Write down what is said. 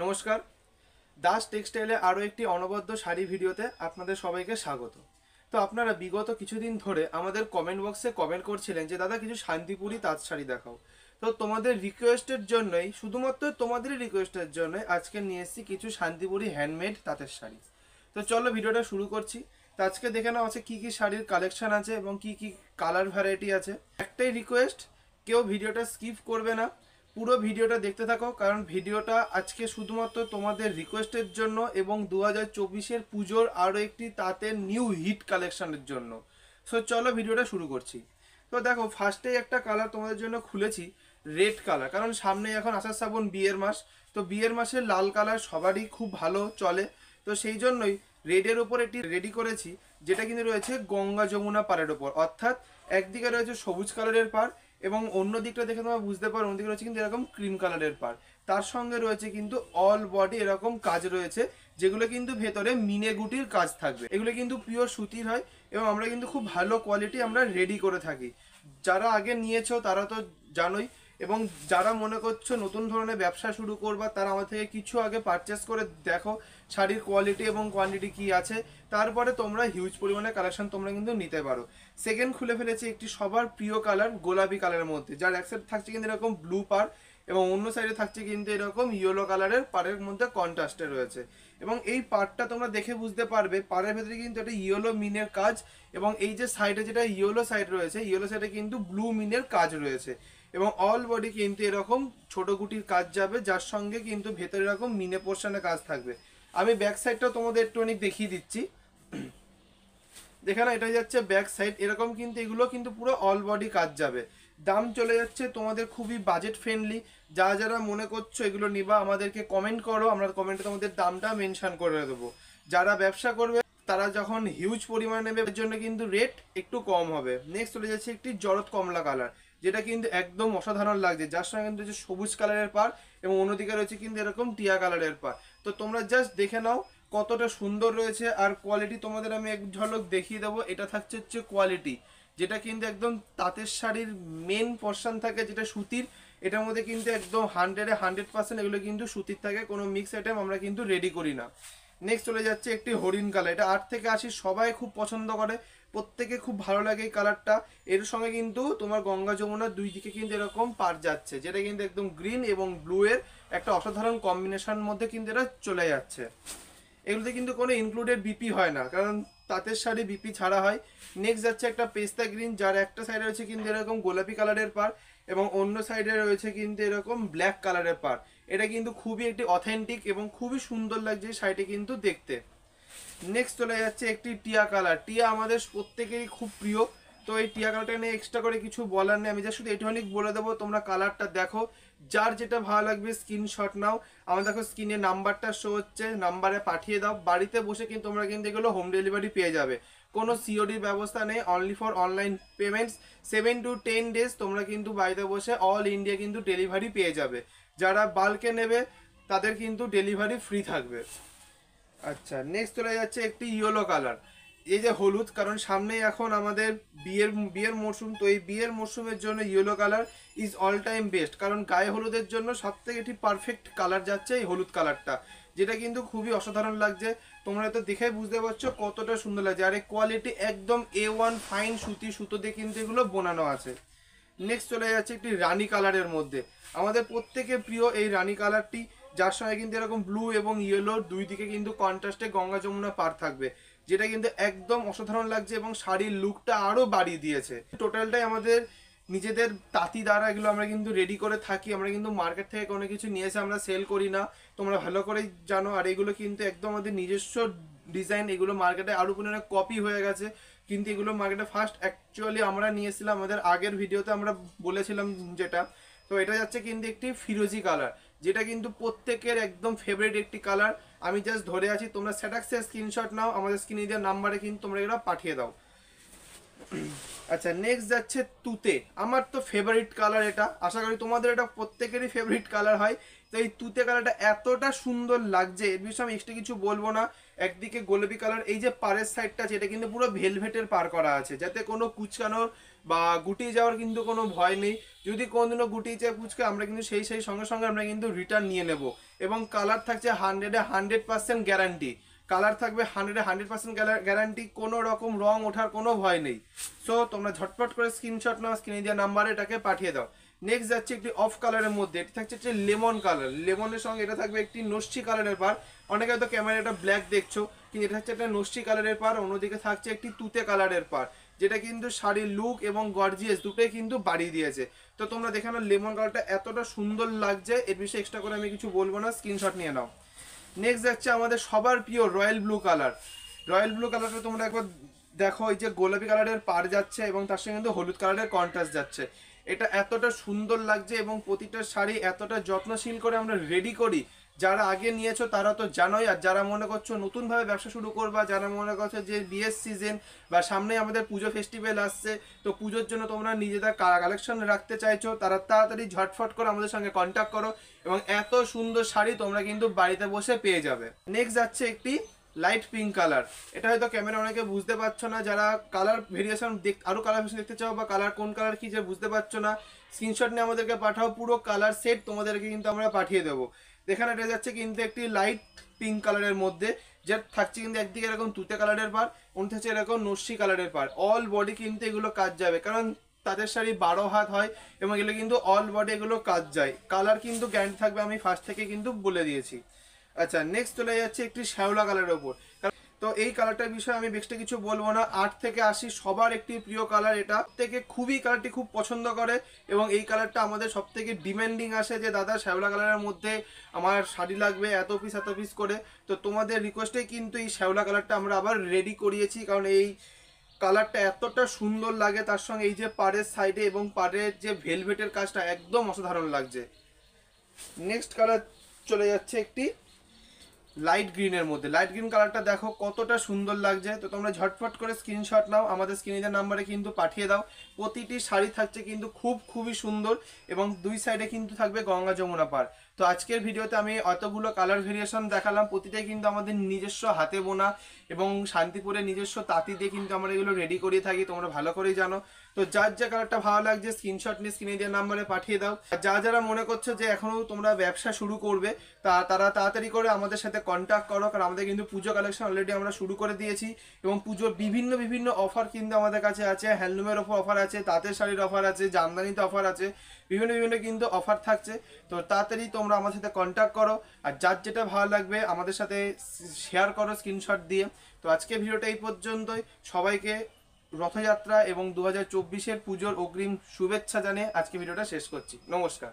নমস্কার। দাস টেক্সটাইলে আরও একটি অনবদ্য শাড়ি ভিডিওতে আপনাদের সবাইকে স্বাগত। তো আপনারা বিগত কিছুদিন ধরে আমাদের কমেন্ট বক্সে কমেন্ট করছিলেন যে দাদা কিছু শান্তিপুরি তাঁত শাড়ি দেখাও। তো তোমাদের রিকোয়েস্টের জন্যই, শুধুমাত্র তোমাদেরই রিকোয়েস্টের জন্যই আজকে নিয়ে এসেছি কিছু শান্তিপুরি হ্যান্ডমেড তাঁতের শাড়ি। তো চলো ভিডিওটা শুরু করছি। তো আজকে দেখে নাও আছে কী কী শাড়ির কালেকশন আছে এবং কী কী কালার ভ্যারাইটি আছে। একটাই রিকোয়েস্ট, কেউ ভিডিওটা স্কিপ করবে না, পুরো ভিডিওটা দেখতে থাকো, কারণ ভিডিওটা আজকে শুধুমাত্র তোমাদের রিকোয়েস্টের জন্য এবং 2024-এর পুজোর আরও একটি তাঁতের নিউ হিট কালেকশনের জন্য। সো চলো ভিডিওটা শুরু করছি। তো দেখো ফার্স্টেই একটা কালার তোমাদের জন্য খুলেছি, রেড কালার, কারণ সামনে এখন আষাঢ় শ্রাবণ বিয়ের মাস। তো বিয়ের মাসে লাল কালার সবারই খুব ভালো চলে, তো সেই জন্যই রেডের ওপর একটি রেডি করেছি, যেটা কিন্তু রয়েছে গঙ্গা যমুনা পাড়ের ওপর, অর্থাৎ একদিকে রয়েছে সবুজ কালারের পাড় এবং অন্য দিকটা দেখে তোমরা বুঝতে পারো অন্যদিকে রয়েছে কিন্তু এরকম ক্রিম কালারের পাড়। তার সঙ্গে রয়েছে কিন্তু অল বডি এরকম কাজ রয়েছে, যেগুলো কিন্তু ভেতরে মিনে গুটির কাজ থাকবে। এগুলো কিন্তু পিওর সুতির হয় এবং আমরা কিন্তু খুব ভালো কোয়ালিটি আমরা রেডি করে থাকি। যারা আগে নিয়েছো তারা তো জানোই, এবং যারা মনে করছো নতুন ধরনের ব্যবসা শুরু করবা তারা আমার থেকে কিছু আগে পারচেস করে দেখো শাড়ির কোয়ালিটি এবং কোয়ান্টিটি কি আছে, তারপরে তোমরা হিউজ পরিমাণে কালেকশন তোমরা কিন্তু নিতে পারো। সেকেন্ড খুলে ফেলেছি একটি সবার প্রিয় কালার, গোলাপি কালারের মধ্যে, যার এক সাইড থাকছে কিন্তু এরকম ব্লু পার এবং অন্য সাইডে থাকছে কিন্তু এরকম ইয়েলো কালারের পাড়ের মধ্যে কন্ট্রাস্টে রয়েছে। এবং এই পাড়টা তোমরা দেখে বুঝতে পারবে পাড়ের ভেতরে কিন্তু একটা ইয়েলো মিনের কাজ, এবং এই যে সাইডে যেটা ইয়েলো সাইড রয়েছে, ইয়েলো সাইডে কিন্তু ব্লু মিনের কাজ রয়েছে এবং অল বডি কিন্তু এরকম ছোট গুটির কাজ যাবে, যার সঙ্গে কিন্তু ভেতরে এরকম মিনে পোর্শনে কাজ থাকবে। আমি ব্যাক সাইডটা তোমাদের একটু অনেক দেখিয়ে দিচ্ছি। দেখে না, এটা যাচ্ছে ব্যাক সাইড, এরকম কিন্তু এগুলো কিন্তু পুরো অল বডি কাজ যাবে। দাম চলে যাচ্ছে তোমাদের খুবই বাজেট ফ্রেন্ডলি। যারা মনে করছো এগুলো নিবা আমাদেরকে কমেন্ট করো, আমরা কমেন্টে তোমাদের দামটা মেনশন করে দেবো। যারা ব্যবসা করবে তারা যখন হিউজ পরিমাণে নেবে এর জন্য কিন্তু রেট একটু কম হবে। নেক্সট চলে যাচ্ছে একটি জরদ কমলা কালার, যেটা কিন্তু একদম অসাধারণ লাগছে, যার সঙ্গে কিন্তু হচ্ছে সবুজ কালারের পার এবং অন্যদিকে রয়েছে কিন্তু এরকম টিয়া কালারের পার। তো তোমরা জাস্ট দেখে নাও কতটা সুন্দর রয়েছে, আর কোয়ালিটি তোমাদের আমি এক ঝলক দেখিয়ে দেবো। এটা থাকছে হচ্ছে কোয়ালিটি, যেটা কিন্তু একদম তাঁতের শাড়ির মেন পোর্শন থাকে যেটা সুতির, এটার মধ্যে কিন্তু একদম 100% এগুলো কিন্তু সুতির থাকে, কোনো মিক্স আইটেম আমরা কিন্তু রেডি করি না। নেক্সট চলে যাচ্ছে একটি হরিণ কালার, এটা 8 থেকে 80 সবাই খুব পছন্দ করে, প্রত্যেকে খুব ভালো লাগে এই কালারটা। এর সঙ্গে কিন্তু তোমার গঙ্গা যমুনার দুই দিকে কিন্তু এরকম পার যাচ্ছে, যেটা কিন্তু একদম গ্রিন এবং ব্লু এর একটা অসাধারণ কম্বিনেশন মধ্যে কিন্তু এটা চলে যাচ্ছে। এগুলোতে কিন্তু কোনো ইনক্লুডেড বিপি হয় না, কারণ তাঁতের শাড়ি বিপি ছাড়া হয়। নেক্সট যাচ্ছে একটা পেস্তা গ্রিন, যার একটা সাইডে রয়েছে কিন্তু এরকম গোলাপি কালারের পার এবং অন্য সাইডে রয়েছে কিন্তু এরকম ব্ল্যাক কালারের পার। এটা কিন্তু খুবই একটি অথেন্টিক এবং খুবই সুন্দর লাগছে শাড়িটি কিন্তু দেখতে। নেক্সট চলে যাচ্ছে একটি টিয়া কালার, টিয়া আমাদের প্রত্যেকেরই খুব প্রিয়। তো এই টিয়া কালারটা নিয়ে এক্সট্রা করে কিছু বলার নেই, আমি যা শুধু এটুখানি বলে দেবো, তোমরা কালারটা দেখো, যার যেটা ভালো লাগবে স্ক্রিনশট নাও। আমার দেখো স্ক্রিনে নাম্বারটা শো হচ্ছে, নাম্বারে পাঠিয়ে দাও, বাড়িতে বসে কিন্তু তোমরা কিন্তু এগুলো হোম ডেলিভারি পেয়ে যাবে। কোনো সিওডির ব্যবস্থা নেই, only for online payments. 7 to 10 days তোমরা কিন্তু বাড়িতে বসে অল ইন্ডিয়া কিন্তু ডেলিভারি পেয়ে যাবে। যারা বাল্কে নেবে তাদের কিন্তু ডেলিভারি ফ্রি থাকবে। আচ্ছা, নেক্সট চলে যাচ্ছে একটি ইয়েলো কালার, এই যে হলুদ, কারণ সামনে এখন আমাদের বিয়ের মরশুম, তো এই বিয়ের মরশুমের জন্য yellow colour is all time best, কারণ গায়ে হলুদের জন্য সব থেকে একটি পারফেক্ট কালার যাচ্ছে এই হলুদ কালারটা, যেটা কিন্তু খুবই অসাধারণ লাগছে। তোমরা তো দেখে বুঝতে পারছো কতটা সুন্দর লাগছে, আর এই কোয়ালিটি একদম A1 ফাইন সুতো দিয়ে কিন্তু এগুলো বোনানো আছে। নেক্সট চলে যাচ্ছে একটি রানী কালারের মধ্যে, আমাদের প্রত্যেকের প্রিয় এই রানী কালারটি, যার সঙ্গে কিন্তু এরকম ব্লু এবং ইয়েলো দুই দিকে কিন্তু কন্ট্রাস্টে গঙ্গা যমুনা পার থাকবে, যেটা কিন্তু একদম অসাধারণ লাগছে এবং শাড়ির লুকটা আরও বাড়িয়ে দিয়েছে। টোটালটাই আমাদের নিজেদের তাঁতি দ্বারা এগুলো আমরা কিন্তু রেডি করে থাকি, আমরা কিন্তু মার্কেট থেকে কোনো কিছু নিয়ে এসে আমরা সেল করি না, তোমরা ভালো করেই জানো। আর এগুলো কিন্তু একদম আমাদের নিজস্ব ডিজাইন, এগুলো মার্কেটে আরও পরিমাণে কপি হয়ে গেছে, কিন্তু এগুলো মার্কেটে ফার্স্ট অ্যাকচুয়ালি আমরা নিয়েছিলাম, আমাদের আগের ভিডিওতে আমরা বলেছিলাম যেটা। তো এটা যাচ্ছে কিন্তু একটি ফিরোজি কালার, যেটা কিন্তু প্রত্যেকের একদম ফেভারিট একটি কালার। আমি জাস্ট ধরে আছি, তোমরা স্যাটাক্সের স্ক্রিনশট নাও, আমাদের স্ক্রিনে দেওয়ার নাম্বারে কিন্তু তোমরা এগুলো পাঠিয়ে দাও। আচ্ছা, নেক্সট যাচ্ছে তুতে, আমার তো ফেভারিট কালার এটা, আশা করি তোমাদের এটা প্রত্যেকেরই ফেভারিট কালার হয়। তো এই তুতে কালারটা এতটা সুন্দর লাগছে, এর বিষয়ে আমি এক্সট্রা কিছু বলবো না। একদিকে গোলাপি কালার, এই যে পাড়ের সাইডটা আছে এটা কিন্তু পুরো ভেলভেটের পার করা আছে, যাতে কোনো কুচকানোর বা গুটিয়ে যাওয়ার কিন্তু কোনো ভয় নেই। যদি কোনোদিনও গুটিয়ে যায় ফুচকা, আমরা কিন্তু সেই সঙ্গে সঙ্গে আমরা কিন্তু রিটার্ন নিয়ে নেব। এবং কালার থাকছে 100% গ্যারান্টি। কালার থাকবে 100% গ্যারান্টি, কোনো রকম রং ওঠার কোনো ভয় নেই। সো তোমরা ঝটপট করে স্ক্রিনশট নাও, স্ক্রিনে দেওয়া নাম্বারে এটাকে পাঠিয়ে দাও। নেক্সট যাচ্ছে একটি অফ কালারের মধ্যে, এটা থাকছে একটি লেমন কালার। লেমনের সঙ্গে এটা থাকবে একটি নস্যি কালারের পার। অনেকে হয়তো ক্যামেরাটা ব্ল্যাক দেখছো, কিন্তু এটা হচ্ছে একটা নস্যি কালারের পার, অন্যদিকে থাকছে একটি তুতে কালারের পার, যেটা কিন্তু শাড়ির লুক এবং গর্জিয়াস দুটোই কিন্তু বাড়িয়ে দিয়েছে। তো তোমরা দেখে নাও লেমন কালারটা এতটা সুন্দর লাগছে, এর বিষয়ে এক্সট্রা করে আমি কিছু বলবো না, স্ক্রিনশট নিয়ে নাও। নেক্সট যাচ্ছে আমাদের সবার প্রিয় royal blue colour. Royal blue কালারটা তোমরা একবার দেখো, এই যে গোলাপি কালারের পার যাচ্ছে এবং তার সঙ্গে কিন্তু হলুদ কালারের কন্ট্রাস্ট যাচ্ছে। এটা এতটা সুন্দর লাগছে এবং প্রতিটা শাড়ি এতটা যত্নশীল করে আমরা রেডি করি। যারা আগে নিয়েছো তারা তো জানোই, আর যারা মনে করছো নতুনভাবে ব্যবসা শুরু করবা, যারা মনে করছো যে বিয়ের সিজন বা সামনে আমাদের পুজো ফেস্টিভ্যাল আসছে, তো পুজোর জন্য তোমরা নিজেদের কালেকশন রাখতে চাইছো, তারা তাড়াতাড়ি ঝটফট করে আমাদের সঙ্গে কন্ট্যাক্ট করো এবং এত সুন্দর শাড়ি তোমরা কিন্তু বাড়িতে বসে পেয়ে যাবে। নেক্সট যাচ্ছে একটি লাইট পিঙ্ক কালার। এটা হয়তো ক্যামেরা অনেকে বুঝতে পারছো না, যারা কালার ভেরিয়েশন আরো কালার ভেরিয়েশন দেখতে চাও বা কালার কোন কালার কি যে বুঝতে পারছো না, স্ক্রিনশট নিয়ে আমাদেরকে পাঠাও, পুরো কালার সেট তোমাদেরকে কিন্তু আমরা পাঠিয়ে দেবো। এখানে এটা যাচ্ছে কিন্তু একটি লাইট পিঙ্ক কালারের মধ্যে, যা থাকছে কিন্তু একদিকে এরকম তুতে কালারের পার, অন্য থাকছে এরকম নস্যি কালারের পার। অল বডি কিন্তু এগুলো কাজ যাবে, কারণ তাদের শাড়ি 12 হাত হয় এবং এগুলো কিন্তু অল বডি এগুলো কাজ যায়। কালার কিন্তু গ্যারান্টি থাকবে, আমি ফার্স্ট থেকে কিন্তু বলে দিয়েছি। আচ্ছা, নেক্সট চলে যাচ্ছে একটি শ্যাওলা কালারের ওপর। তো এই কালারটার বিষয়ে আমি বেশি কিছু বলবো না, 8 থেকে 80 সবার একটি প্রিয় কালার। এটা থেকে খুবই কালারটি খুব পছন্দ করে এবং এই কালারটা আমাদের সব থেকে ডিমান্ডিং আসে যে দাদা শ্যাওলা কালারের মধ্যে আমার শাড়ি লাগবে এত পিস করে। তো তোমাদের রিকোয়েস্টেই কিন্তু এই শ্যাওলা কালারটা আমরা আবার রেডি করিয়েছি, কারণ এই কালারটা এতটা সুন্দর লাগে, তার সঙ্গে এই যে পাড়ের সাইডে এবং পাড়ের যে ভেলভেটের কাজটা একদম অসাধারণ লাগছে। নেক্সট কালার চলে যাচ্ছে একটি লাইট গ্রিনের মধ্যে। লাইট গ্রিন কালারটা দেখো কতটা সুন্দর লাগছে। তো তোমরা ঝটফট করে স্ক্রিনশট নাও, আমাদের স্ক্রিনের নাম্বারে কিন্তু পাঠিয়ে দাও। প্রতিটি শাড়ি থাকছে কিন্তু খুবই সুন্দর এবং দুই সাইডে কিন্তু থাকবে গঙ্গা যমুনা পার। তো আজকের ভিডিওতে আমি অতগুলো কালার ভেরিয়েশন দেখালাম, প্রতিটাই কিন্তু আমাদের নিজস্ব হাতে বোনা এবং শান্তিপুরের নিজস্ব তাঁতি দিয়ে কিন্তু আমরা এগুলো রেডি করে থাকি, তোমরা ভালো করেই জানো। তো যার যা কালারটা ভালো লাগছে স্ক্রিনশট নিয়ে স্ক্রিনে দেওয়া নাম্বারে পাঠিয়ে দাও। আর যারা মনে করছো যে এখনো তোমরা ব্যবসা শুরু করবে, তারা তাড়াতাড়ি করে আমাদের সাথে কন্ট্যাক্ট করো, কারণ আমাদের কিন্তু পুজো কালেকশন অলরেডি আমরা শুরু করে দিয়েছি এবং পুজোর বিভিন্ন অফার কিন্তু আমাদের কাছে আছে। হ্যান্ডলুমের ওপর অফার আছে, তাঁতের শাড়ির অফার আছে, জামদানিতে অফার আছে, বিভিন্ন কিন্তু অফার থাকছে। তো তাড়াতাড়ি তোমরা আমার সাথে কন্ট্যাক্ট করো আর যার যেটা ভালো লাগবে আমাদের সাথে শেয়ার করো স্ক্রিনশট দিয়ে। তো আজকে ভিডিওটা এই পর্যন্তই। সবাইকে রথযাত্রা এবং 2024-এর পুজোর অগ্রিম শুভেচ্ছা জানিয়ে আজকে ভিডিওটা শেষ করছি। নমস্কার।